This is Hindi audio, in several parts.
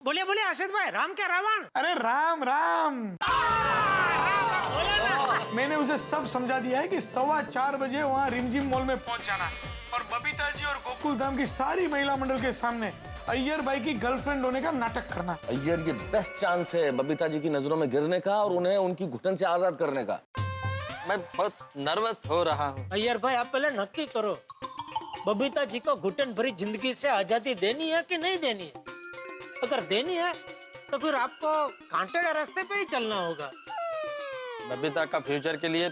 बोलिए बोलिए अर्षद भाई, राम क्या रावण? अरे राम राम। मैंने उसे सब समझा दिया है कि 4:15 बजे वहाँ रिमझिम मॉल में पहुँच जाना और बबीता जी और गोकुल धाम की सारी महिला मंडल के सामने अय्यर भाई की गर्लफ्रेंड होने का नाटक करना। अय्यर, ये बेस्ट चांस है बबीता जी की नजरों में गिरने का और उन्हें उनकी घुटन से आजाद करने का। मैं बहुत नर्वस हो रहा हूँ। अय्यर भाई, आप पहले नक्की करो, बबीता जी को घुटन भरी जिंदगी से आजादी देनी है कि नहीं देनी है? अगर देनी है तो फिर आपको कांटेदार रास्ते पे ही चलना होगा। बबीता का फ्यूचर के लिए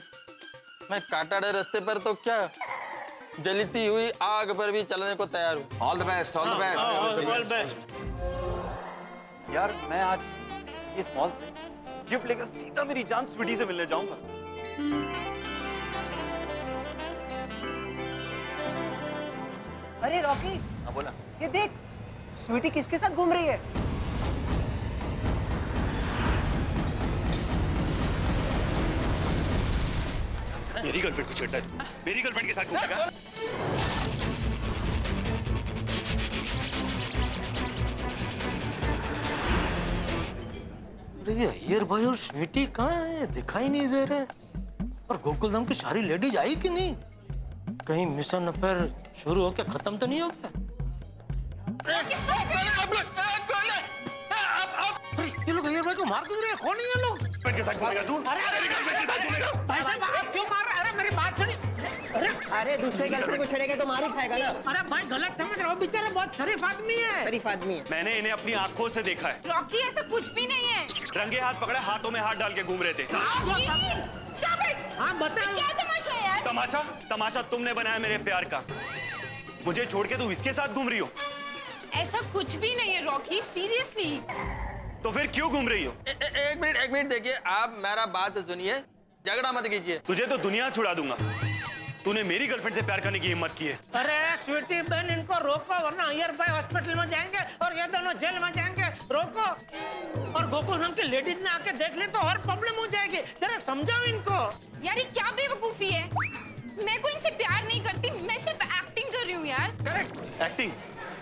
मैं कांटेदार रास्ते पर तो क्या, जलती हुई आग पर भी चलने को तैयार हूँ। All the best, all the best. यार मैं आज इस मॉल से गिफ्ट लेकर सीधा मेरी जान स्वीटी से मिलने जाऊंगा। अरे रॉकी, हाँ बोला। ये देख, स्वीटी किसके साथ घूम रही है? मेरी गर्लफ्रेंड को छेड़ता है, मेरी गर्लफ्रेंड के साथ घूमेगा। ये अय्यर भाई और स्वीटी कहाँ है? दिखाई नहीं दे रहे। और गोकुलधाम की सारी लेडीज आई कि नहीं? कहीं मिशन अफेयर शुरू होकर खत्म तो नहीं हो गया? ये लोग अय्यर भाई को मार क्यों रहे हैं? कौन है ये लोग? के साथ घूमेगा तू? मेरी गर्लफ्रेंड के साथ घूमेगा? भाई साहब, आप क्यों मार रहे हैं? अरे मेरी बात सुनिए। अरे दूसरे गर्लफ्रेंड को छेड़ेगा तो मार ही खाएगा ना। अरे भाई गलत समझ रहे हो, बेचारा बहुत शरीफ आदमी है। शरीफ आदमी है। मैंने इन्हें अपनी आंखों से देखा है। रॉकी, ऐसा कुछ भी नहीं है। रंगे हाथ पकड़े, हाथों में हाथ डाल के घूम रहे थे। हाँ बताओ। क्या तमाशा है यार? तमाशा? तमाशा तुमने बनाया मेरे प्यार का। मुझे छोड़ के तू इसके साथ घूम रही हो? ऐसा कुछ भी नहीं है रॉकी, सीरियसली। तो फिर क्यों घूम रही हो? एक मिनट देखिए, आप मेरा बात सुनिए, झगड़ा मत कीजिए। तुझे तो दुनिया छुड़ा दूंगा। तूने मेरी गर्लफ्रेंड से प्यार करने की हिम्मत की है। अरे स्वीटी बहन, इनको रोको वरना अय्यर भाई हॉस्पिटल में जाएंगे और ये दोनों जेल में जाएंगे। रोको। और गोकुलधाम की लेडीज ने आके देख ले तो और प्रॉब्लम हो जाएगी। जरा समझाओ इनको। यार ये क्या बेवकूफी है? मैं कोई इनसे प्यार नहीं करती, मैं सिर्फ एक्टिंग कर रही हूँ यार। करेक्ट। एक्टिंग?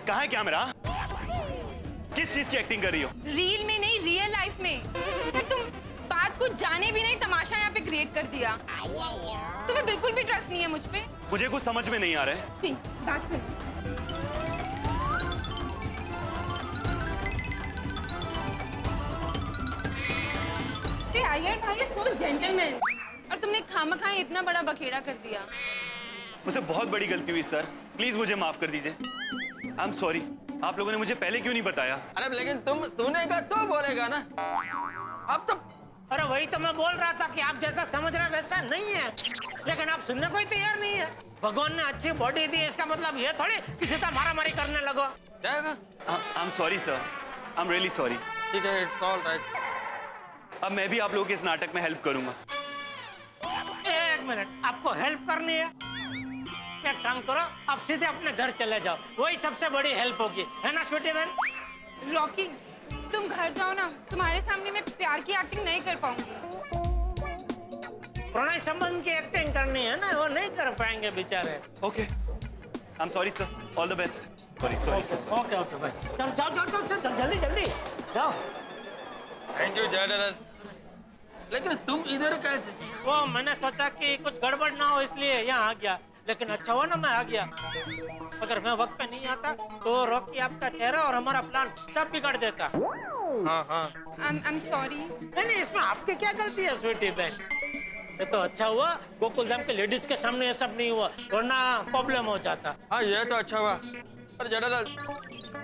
कहाँ है कैमरा? किस चीज की एक्टिंग कर रही हो? रील में नहीं, रियल लाइफ में। यार तुम बात कुछ जाने भी नहीं, तमाशा यहाँ पे क्रिएट कर दिया। तुम्हें बिल्कुल भी ट्रस्ट नहीं है मुझ पे। मुझे कुछ समझ में नहीं आ रहा है। सुन, बात सुन। अय्यर भाई सो जेंटलमैन, और तुमने खामखा इतना बड़ा बखेड़ा कर दिया। मुझसे बहुत बड़ी गलती हुई सर, प्लीज मुझे माफ कर दीजिए। I am sorry. आप लोगों ने मुझे पहले क्यों नहीं बताया? अरे लेकिन तुम सुनेगा तो बोलेगा ना। अब तो अरे वही तो मैं बोल रहा था कि आप जैसा समझ रहे वैसा नहीं है, लेकिन आप सुनने को ही तैयार नहीं है। भगवान ने अच्छी बॉडी दी, इसका मतलब ये थोड़ी किसी का मारामारी करने लगो। जाएगा। I am sorry sir, I am really sorry. ठीक है, इट्स ऑल राइट। अब मैं भी आप लोगों के इस नाटक में हेल्प करूंगा। एक मिनट, आपको हेल्प करनी है? एक काम करो, आप सीधे अपने घर चले जाओ, वही सबसे बड़ी हेल्प होगी, है ना स्वीटी बहन? रॉकी, तुम घर जाओ ना, तुम्हारे सामने मैं प्यार की एक्टिंग नहीं कर पाऊंगी। प्रणय संबंध की एक्टिंग करनी है ना, वो नहीं कर पाएंगे बेचारे। Okay, I am sorry sir, all the best. Sorry sorry sir. Okay okay, बस चलो, जाओ जाओ जाओ जाओ, जल्दी जल्दी जाओ। Thank you general. लेकिन तुम इधर कैसे? वो मैंने सोचा कि कुछ गड़बड़ ना हो इसलिए यहाँ आ गया, लेकिन अच्छा हुआ ना मैं आ गया। अगर मैं वक्त पे नहीं आता तो रॉकी आपका चेहरा और हमारा प्लान सब बिगाड़ देता। हाँ। I'm sorry। नहीं, इसमें आपकी क्या गलती है स्वीटी बहन? ये तो अच्छा हुआ गोकुलधाम के लेडीज के सामने ये सब नहीं हुआ, वरना प्रॉब्लम हो जाता। हाँ, ये तो अच्छा हुआ। पर जनरल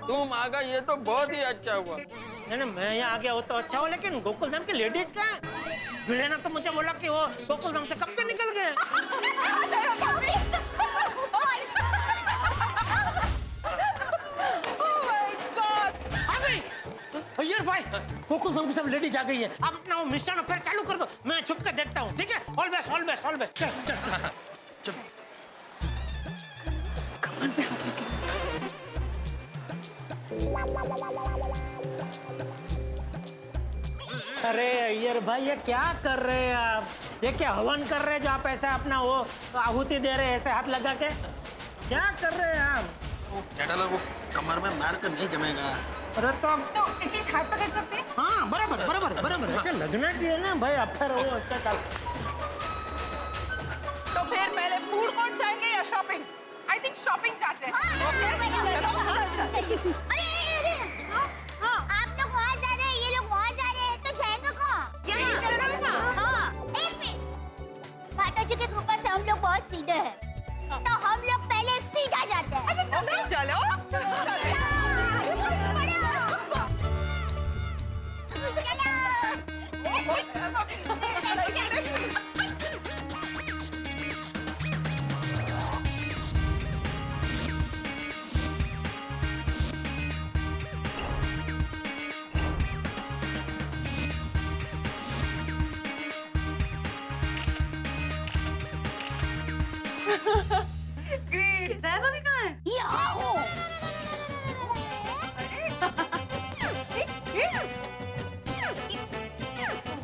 तुम आ गए, ये तो बहुत ही अच्छा हुआ। नहीं, मैं यहाँ आ गया वो तो अच्छा हुआ, लेकिन गोकुलधाम के लेडीज कहाँ है? भिड़े ने तो मुझे बोला कि वो गोकुलधाम से कब के निकल गए। अय्यर भाई, गोकुलधाम की सब लेडीज आ गई है। आप अपना वो मिशन अफेयर चालू कर दो, मैं छुप के देखता हूँ, ठीक है? All best all best all best. चल चल चल चल। कमान पे हाथ रख। अरे अय्यर भाई, ये क्या कर रहे हैं आप? ये क्या हवन कर रहे हैं जो आप ऐसा अपना वो आहुति दे रहे हैं ऐसे हाथ लगा के? क्या कर रहे हैं आप? जनरल वो कमर में मार कर नहीं जमेगा। अरे तो एटलीस्ट हाथ पकड़ सकते हैं? हाँ बराबर बराबर बराबर अच्छा लगना चाहिए ना भाई अफेयर हो अच्छा चल तो फिर पहले फूड कोर्ट जाएंगे या शॉपिंग? आई थिंक शॉपिंग जाते हैं। आप लोग वहाँ जा रहे हैं, ये लोग वहाँ जा रहे हैं, तो जाएगा कहाँ? यही चल रहा है ना? हाँ, एक मिनट। माताजी की कृपा से हम लोग बहुत सीधे हैं, तो हम लोग पहले सीधा जाते हैं। चलो ग्रेट। दया भाभी कहाँ है? यहाँ हूँ।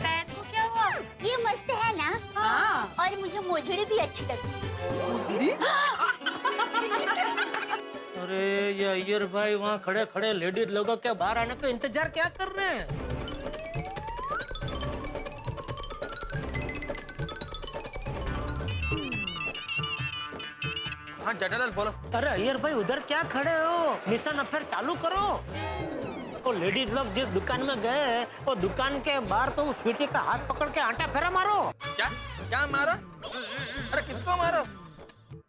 पैन को क्या हुआ? ये मस्त है ना? हाँ। और मुझे मोजड़ी भी अच्छी लगती है। अरे ये अय्यर भाई वहाँ खड़े खड़े लेडीज लोगों के बाहर आने का इंतजार क्या कर रहे हैं? हाँ जेठालाल बोलो। अरे अय्यर भाई उधर क्या खड़े हो? मिशन अफेयर चालू करो। वो लेडीज लोग जिस दुकान में गए वो दुकान के बाहर तो उस स्वीटी का हाथ पकड़ के आटा फेरा मारो। क्या क्या मारो? अरे किसको मारो?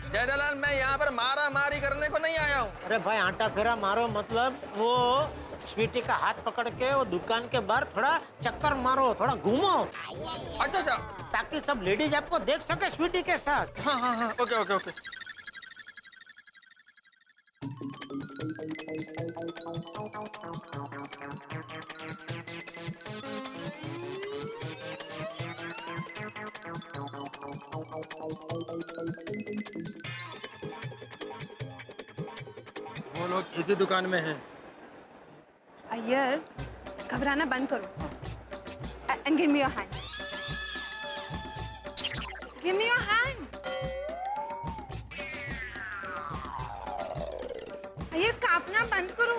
जेठालाल मैं यहाँ पर मारा मारी करने को नहीं आया हूँ। अरे भाई आटा फेरा मारो मतलब वो स्वीटी का हाथ पकड़ के वो दुकान के बाहर थोड़ा चक्कर मारो, थोड़ा घूमो अच्छा अच्छा। ताकि सब लेडीज आपको देख सके स्वीटी के साथ। हाँ हाँ हाँ ओके ओके ओके। वो लोग इसी दुकान में हैं। अय्यर घबराना बंद करो and give me your hand. Give me your hand. Iyer कांपना बंद करो।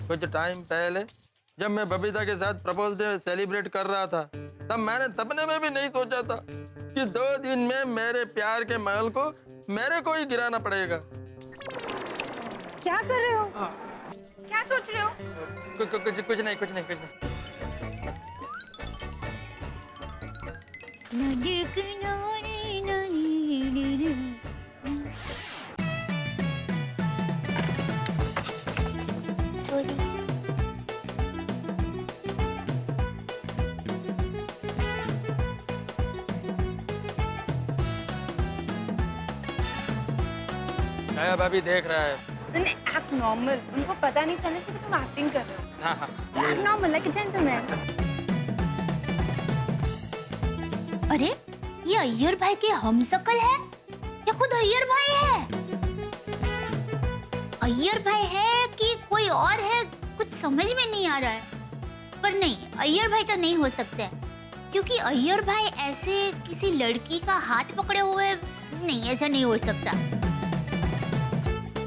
कुछ टाइम पहले जब मैं बबीता के साथ प्रपोज डे सेलिब्रेट कर रहा था तब मैंने सपने में भी नहीं सोचा था कि 2 दिन में मेरे प्यार के महल को मेरे को ही गिराना पड़ेगा। क्या कर रहे हो? क्या सोच रहे हो? कुछ नहीं कुछ नहीं कुछ नहीं। सॉरी। दया भाभी देख रहा है। नहीं एक्ट नॉर्मल। उनको पता नहीं चलने कि तुम एक्टिंग कर रहे हो। हाँ हाँ act normal like a gentleman. अरे ये अय्यर भाई के हमशक्ल है या खुद अय्यर भाई है? अय्यर भाई है कि कोई और है, कुछ समझ में नहीं आ रहा है। पर नहीं, अय्यर भाई तो नहीं हो सकते क्योंकि अय्यर भाई ऐसे किसी लड़की का हाथ पकड़े हुए नहीं, ऐसा नहीं हो सकता।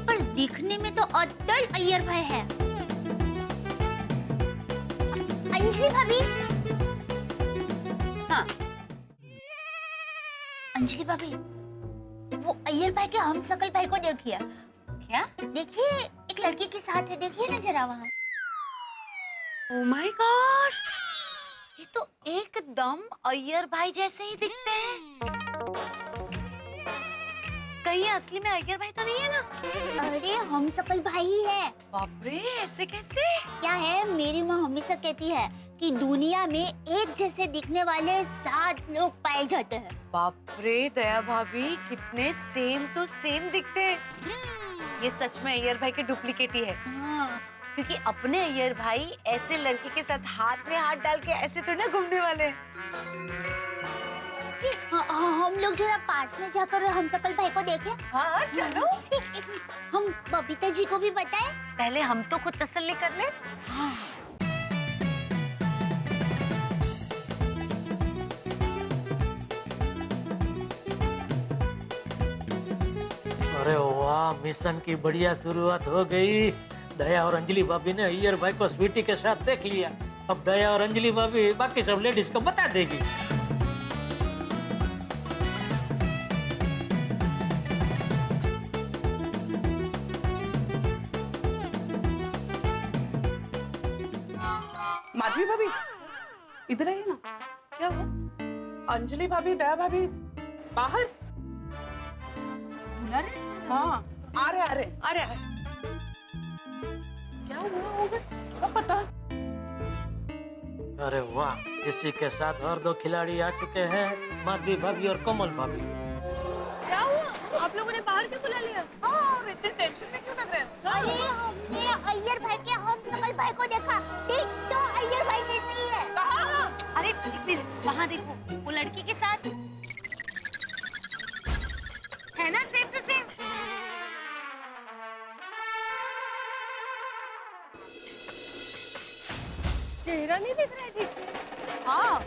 पर दिखने में तो अद्दल अय्यर भाई है। अंजलि भाभी। हाँ। अंजलि भाभी, वो अय्यर भाई के हमशक्ल भाई को देखिए। क्या? देखिए एक लड़की के साथ है, देखिए ना जरा वहाँ। ओह माय गॉड, ये तो एकदम अय्यर भाई जैसे ही दिखते हैं। कहीं असली में अय्यर भाई तो नहीं है ना? अरे हमशक्ल भाई ही है। बाप रे, ऐसे कैसे? क्या है, मेरी माँ हमेशा कहती है कि दुनिया में एक जैसे दिखने वाले 7 लोग पाए जाते हैं। बाप रे दया भाभी, कितने सेम टू सेम दिखते हैं। ये सच में अय्यर भाई के डुप्लीकेट ही है। हाँ। क्योंकि अपने अय्यर भाई ऐसे लड़की के साथ हाथ में हाथ डाल के ऐसे थोड़ी ना घूमने वाले हैं। हम लोग जरा पास में जाकर हमशक्ल भाई को देखें। हाँ चलो। हम बबीता जी को भी बताएं। पहले हम तो खुद तसल्ली कर ले। हाँ। अरे वाह, मिशन की बढ़िया शुरुआत हो गई। दया और अंजलि भाभी ने अय्यर भाई को स्वीटी के साथ देख लिया। अब दया और अंजलि भाभी बाकी सब लेडीज को बता देगी। माधवी भाभी इधर आइए ना। क्या हुआ? अंजलि भाभी, दया भाभी बाहर। बुला रहे? हाँ, आ रहे। अरे क्या हुआ होगा? क्या पता। अरे वाह, इसी के साथ और दो खिलाड़ी आ चुके हैं, माधवी भाभी और कोमल भाभी। क्या हुआ? आप लोगों ने बाहर क्यों बुला लिया? हाँ, और इतने टेंशन में क्यों लग रहे हैं? अरे हमने अय्यर भाई के हम सकल भाई को देखा। देख तो अय्यर भाई जैसे ही है। कहाँ? अरे एक मिनट, वहाँ देखो, वो लड़की के साथ है ना, सेम टू सेम। चेहरा नहीं दिख रहा है ठीक से। हाँ,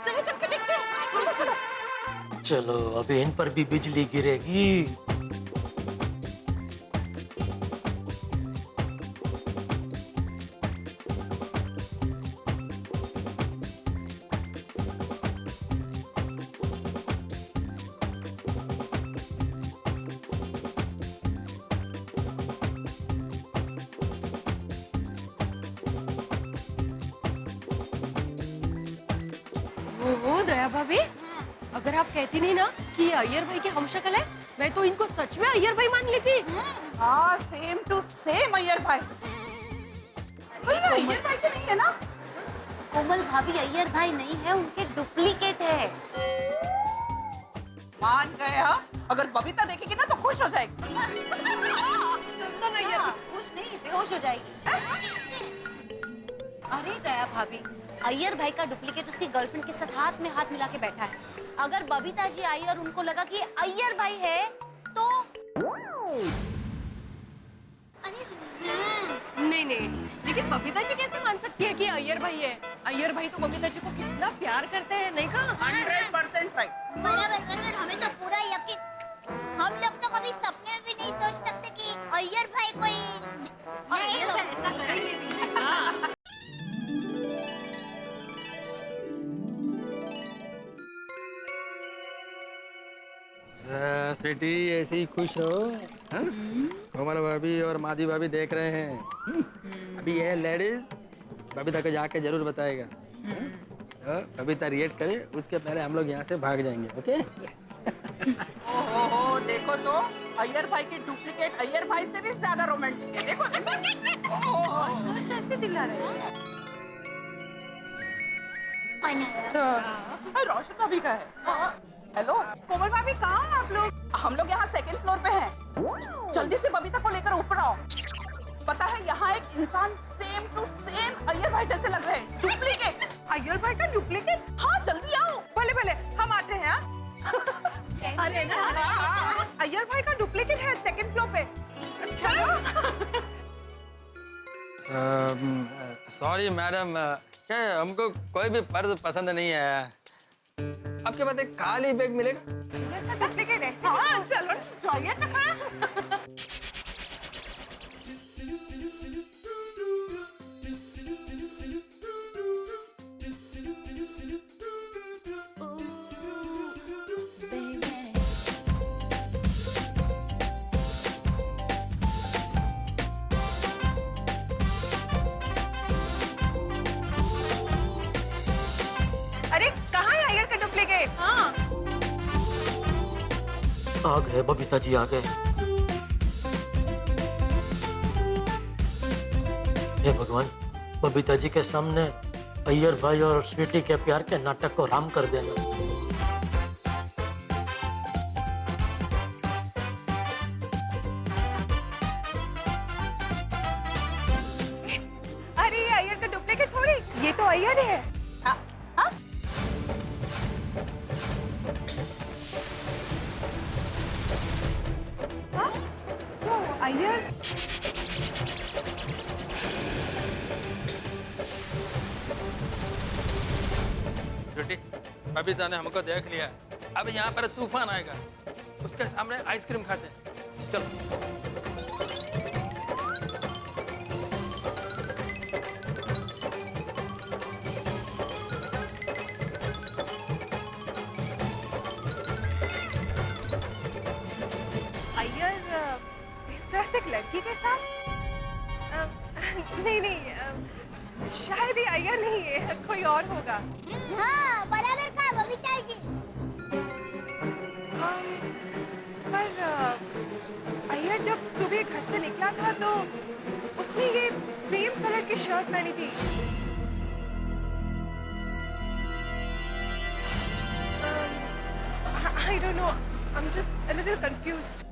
चलो चल के देखते हैं। चलो। चलो, अभी इन पर भी बिजली गिरेगी। वो दया भाभी, अगर आप कहती नहीं ना कि ये अय्यर भाई के हमशक्ल है, मैं तो इनको सच में अय्यर भाई मान लेती। हाँ, सेम टू सेम अय्यर भाई। अय्यर भाई तो नहीं है ना? कोमल भाभी अय्यर भाई नहीं है, उनके डुप्लीकेट है। मान गए हम। अगर बबीता देखेगी ना तो खुश हो जाएगी। तो नहीं है, खुश नहीं, बेहोश हो जाएगी। अरे दया भाभी, अय्यर भाई का डुप्लीकेट उसकी गर्लफ्रेंड के साथ हाथ में हाथ मिला के बैठा है। अगर बबीता जी आई और उनको लगा कि अय्यर भाई है तो नहीं, लेकिन बबीता जी कैसे मान सकती है कि अय्यर भाई है? अय्यर भाई तो बबीता जी को कितना प्यार करते हैं, नहीं कहा? 100% राइट। बराबर, हमें तो पूरा यकीन। हम लोग तो कभी सपने में भी नहीं सोच सकते कि अय्यर भाई कोई अय्यर भाई ऐसा करेंगे भी। स्वीटी ऐसे ही खुश हो। हाँ? कोमल भाभी और माधवी भाभी देख रहे हैं। अभी ये लेडीज बबीता को जाके जरूर बताएगा। तो बबीता रिएक्ट करे उसके पहले हम लोग यहाँ से भाग जाएंगे। ओके? ओहो, देखो तो अय्यर भाई की डुप्लीकेट अय्यर भाई से भी ज्यादा रोमांटिक है। देखो देखो। सोच तो ऐसे दिला रहे हैं। रोशन भाभी का है। हेलो, कोमल भाभी कहाँ हैं आप लोग? हम लोग यहाँ सेकंड फ्लोर पे हैं। जल्दी से बबीता को लेकर ऊपर आओ। पता है यहाँ एक इंसान सेम टू सेम अय्यर भाई जैसे लग रहे हैं। डुप्लीकेट। अय्यर भाई का डुप्लीकेट? हाँ, जल्दी आओ। भले हम आते हैं। अरे ना, अय्यर भाई का डुप्लीकेट है सेकंड फ्लोर पे। चलो। सॉरी मैडम, क्या हमको कोई भी पर्स पसंद नहीं आया। आपके पास एक खाली बैग मिलेगा? डुप्लीकेट है। हाँ, चलो जाइए तो खा। अरे कहाँ है अय्यर का डुप्लीकेट? हाँ, आ गए बबीता जी, आ गए। हे भगवान, बबीता जी के सामने अय्यर भाई और स्वीटी के प्यार के नाटक को राम कर देना। अरे ये अय्यर का डुप्लीकेट थोड़ी, ये तो अय्यर है। अय्यर। स्वीटी, बबीता ने हमको देख लिया। अब यहाँ पर तूफान आएगा। उसके सामने आइसक्रीम खाते हैं। चलो। अय्यर इस तरह से एक लड़की के साथ नहीं नहीं शायद ये अय्यर नहीं है, कोई और होगा। हाँ बराबर का बबीता जी। पर अय्यर जब सुबह घर से निकला था तो उसने ये सेम कलर की शर्ट पहनी थी। I don't know. I'm just a little confused.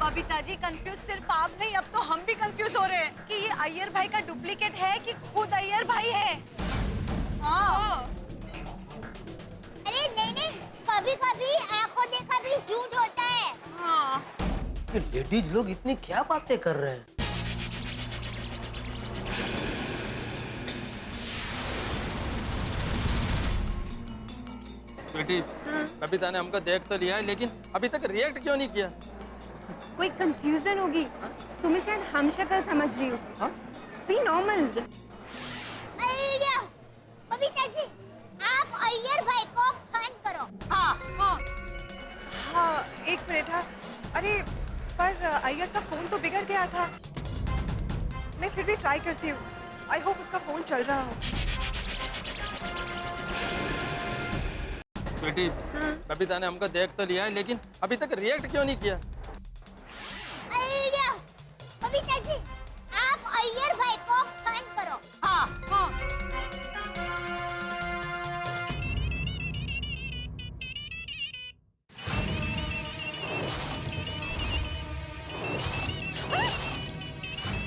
Babita ji confuse सिर्फ आप नहीं, अब तो हम भी कंफ्यूज हो रहे हैं कि ये अय्यर भाई का डुप्लीकेट है कि खुद अय्यर भाई है। हाँ। अरे नहीं नहीं, कभी कभी आंखों देखा भी झूठ होता है। हाँ। ये लेडीज लोग इतनी क्या बातें कर रहे हैं? बेटी, बबीता ने हमको देख तो लिया है, लेकिन अभी तक रिएक्ट क्यों नहीं किया? कोई कंफ्यूजन होगी, तुम्हें शायद हम शक्ल समझ रही हो। Be normal. अय्या, बबीता जी, आप अय्यर भाई को फोन करो। हाँ हाँ हाँ, एक मिनट। हाँ, अरे पर अय्यर का फोन तो बिगड़ गया था। मैं फिर भी ट्राई करती हूँ। आई होप उसका फोन चल रहा हो। बेटी, बबीता ने हमको देख तो लिया है, लेकिन अभी तक रिएक्ट क्यों नहीं किया? अय्या, बबीता जी, आप अय्यर भाई को फोन करो। हाँ हाँ।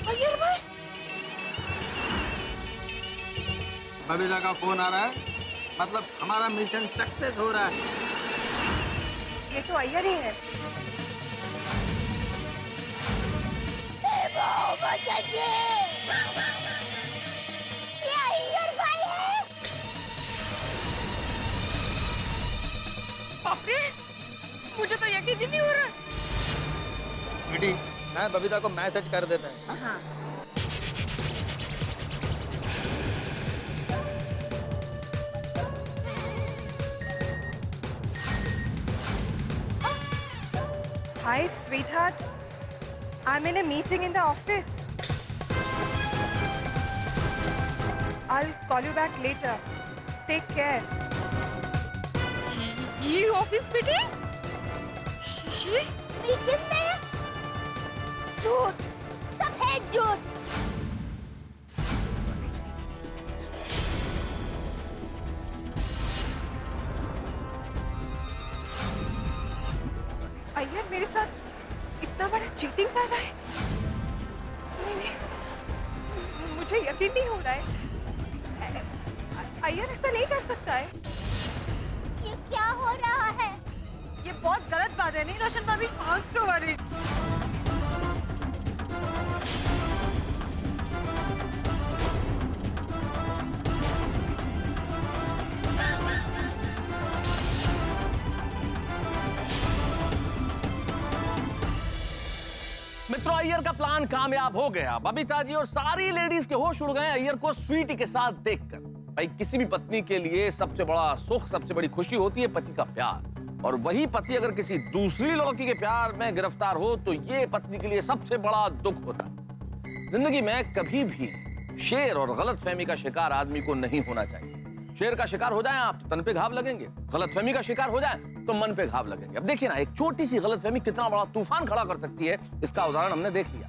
अय्यर भाई, बबीता का फोन आ रहा है, मतलब हमारा मिशन सक्सेस हो रहा है। ये तो अय्यर ही है। बबीता जी, ये अय्यर भाई है। बाप रे, मुझे तो यकीन ही नहीं हो रहा। बेटी, मैं बबीता को मैसेज कर देता है। हाँ। Hi, sweetheart. I'm in a meeting in the office. I'll call you back later. Take care. ये ऑफिस मीटिंग? शीशी? मीटिंग में झूठ, सब है झूठ। अय्यर मेरे साथ इतना बड़ा चीटिंग कर रहा है। नहीं नहीं, मुझे यकीन नहीं हो रहा है। अय्यर ऐसा नहीं कर सकता है। ये क्या हो रहा है? ये बहुत गलत बात है, नहीं रोशन भाभी? Don't worry. मित्रों, अय्यर का प्लान कामयाब हो गया। बबीता जी और सारी लेडीज के होश उड़ गए अय्यर को स्वीटी के साथ देखकर। भाई, किसी भी पत्नी के लिए सबसे बड़ा सुख, सबसे बड़ी खुशी होती है पति का प्यार, और वही पति अगर किसी दूसरी लड़की के प्यार में गिरफ्तार हो तो ये पत्नी के लिए सबसे बड़ा दुख होता है। जिंदगी में कभी भी शेर और गलतफहमी का शिकार आदमी को नहीं होना चाहिए। शेर का शिकार हो जाए आप तो तन पे घाव लगेंगे, गलतफहमी का शिकार हो जाए तो मन पे घाव लगेंगे। अब देखिए ना, एक छोटी सी गलतफहमी कितना बड़ा तूफान खड़ा कर सकती है, इसका उदाहरण हमने देख लिया।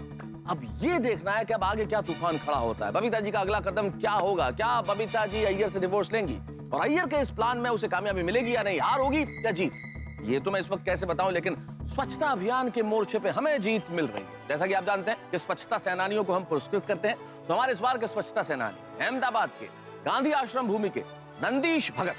अब ये देखना है कि अब आगे क्या तूफान खड़ा होता है। बबीता जी का अगला कदम क्या होगा? क्या बबीता जी अय्यर से डिवोर्स लेंगी और अय्यर के इस प्लान में उसे कामयाबी मिलेगी या नहीं? हार होगी या जीत? ये तो मैं इस वक्त कैसे बताऊं, लेकिन स्वच्छता अभियान के मोर्चे पे हमें जीत मिल रही है। जैसा कि आप जानते हैं कि स्वच्छता सेनानियों को हम पुरस्कृत करते हैं, तो हमारे इस बार के स्वच्छता सेनानी अहमदाबाद के गांधी आश्रम भूमि के नंदीश भगत।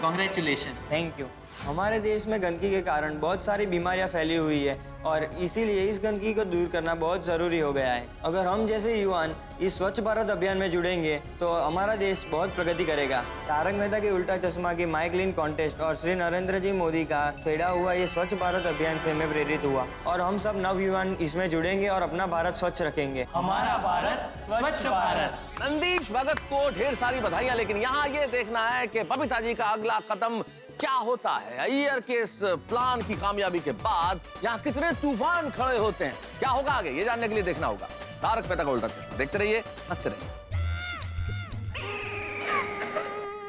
Congratulations. Thank you. हमारे देश में गंदगी के कारण बहुत सारी बीमारियां फैली हुई है और इसीलिए इस गंदगी को दूर करना बहुत जरूरी हो गया है। अगर हम जैसे युवान इस स्वच्छ भारत अभियान में जुड़ेंगे तो हमारा देश बहुत प्रगति करेगा। तारक मेहता की उल्टा चश्मा की माई क्लीन कॉन्टेस्ट और श्री नरेंद्र जी मोदी का छेड़ा हुआ ये स्वच्छ भारत अभियान से मैं प्रेरित हुआ और हम सब नवयुवान इसमें जुड़ेंगे और अपना भारत स्वच्छ रखेंगे। हमारा भारत स्वच्छ भारत। नंदीश भगत को ढेर सारी बधाइयां, लेकिन यहाँ ये देखना है कि बबीता जी का अगला कदम क्या होता है। अय्यर के इस प्लान की कामयाबी के बाद यहाँ कितने तूफान खड़े होते हैं, क्या होगा आगे ये जानने के लिए देखना होगा तारक मेहता का उल्टा चश्मा। देखते रहिए, हंसते रहिए।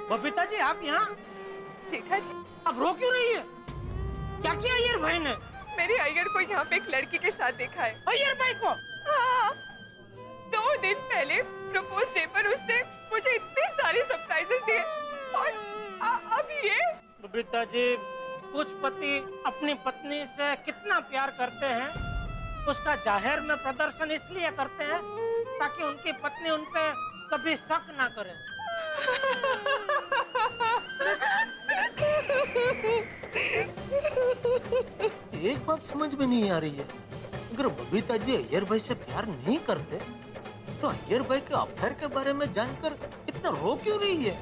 बबीता जी आप यहाँ? जेठा जी, आप रो क्यों रही है? क्या किया अय्यर भाई ने? मेरे अय्यर को यहाँ पे एक लड़की के साथ देखा है। अय्यर भाई को? हाँ, 2 दिन पहले प्रपोज डे पर उसने मुझे इतने सारे सरप्राइजेस दिए और अब ये। बबीता जी, कुछ पति अपनी पत्नी से कितना प्यार करते हैं उसका जाहिर में प्रदर्शन इसलिए करते हैं ताकि उनकी पत्नी उन पे कभी शक ना करे। एक बात समझ में नहीं आ रही है, अगर बबीता जी अय्यर भाई से प्यार नहीं करते तो अय्यर भाई के अफेयर के बारे में जानकर इतना रो क्यों रही है?